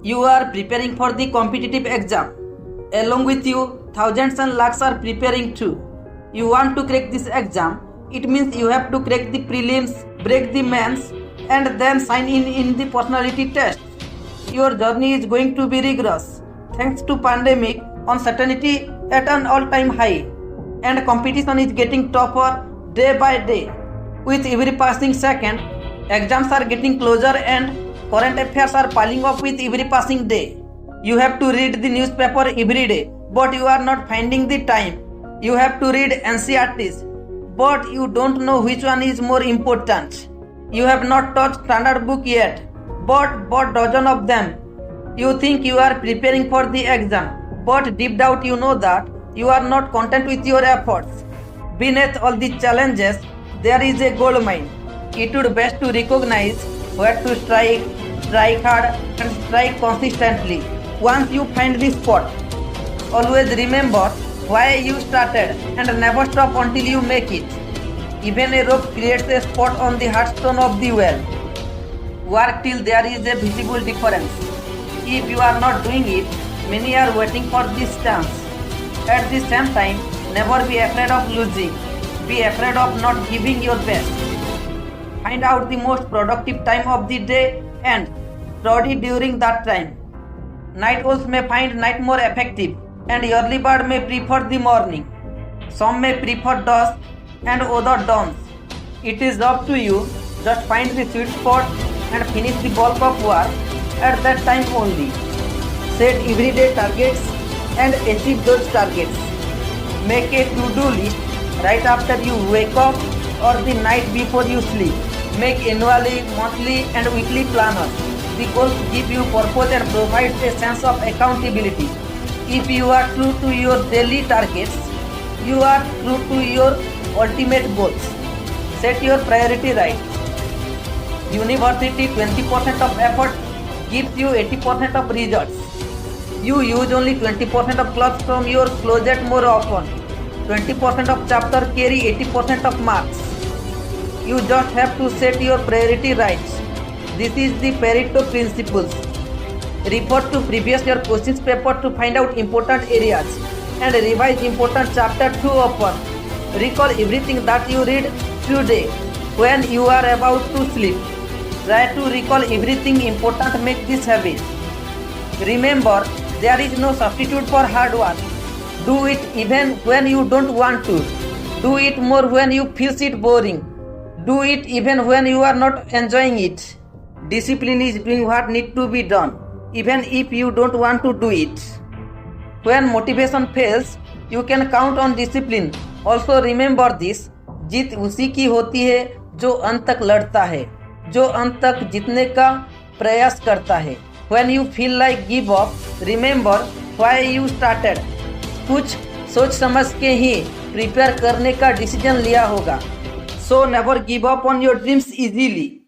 You are preparing for the competitive exam. Along with you, thousands and lakhs are preparing too. You want to crack this exam. It means you have to crack the prelims, break the mains, and then sign in the personality test. Your journey is going to be rigorous. Thanks to pandemic, uncertainty at an all-time high, and competition is getting tougher day by day. With every passing second, exams are getting closer and current affairs are piling up with every passing day. You have to read the newspaper every day, but you are not finding the time. You have to read NCERTs, but you don't know which one is more important. You have not touched standard book yet, but bought dozen of them. You think you are preparing for the exam, but deep down you know that you are not content with your efforts. Beneath all the challenges, there is a gold mine. It would best to recognize where to strike hard and strike consistently. Once you find the spot, always remember why you started and never stop until you make it. Even a rope creates a spot on the hearthstone of the well. Work till there is a visible difference. If you are not doing it, many are waiting for this chance. At the same time, never be afraid of losing. Be afraid of not giving your best. Find out the most productive time of the day and study during that time. Night owls may find night more effective and early bird may prefer the morning. Some may prefer dusk and other dawns. It is up to you. Just find the sweet spot and finish the bulk of work at that time only. Set everyday targets and achieve those targets. Make a to-do list right after you wake up or the night before you sleep. Make annually, monthly and weekly planners. The goals give you purpose and provide a sense of accountability. If you are true to your daily targets, you are true to your ultimate goals. Set your priority right. University 20% of effort gives you 80% of results. You use only 20% of clothes from your closet more often. 20% of chapter carry 80% of marks. You just have to set your priority right. This is the Pareto principles. Refer to previous year questions paper to find out important areas and revise important chapter too often. Recall everything that you read today when you are about to sleep. Try to recall everything important. Make this habit. Remember, there is no substitute for hard work. Do it even when you don't want to. Do it more when you feel it boring. Do it even when you are not enjoying it. Discipline is doing what needs to be done, even if you don't want to do it. When motivation fails, you can count on discipline. Also remember this, जीत उसी की होती है जो अंत तक लड़ता है, जो अंत तक जीतने का प्रयास करता है. When you feel like give up, remember why you started. कुछ सोच समझ के ही प्रिपेयर करने का डिसीजन लिया होगा. So never give up on your dreams easily.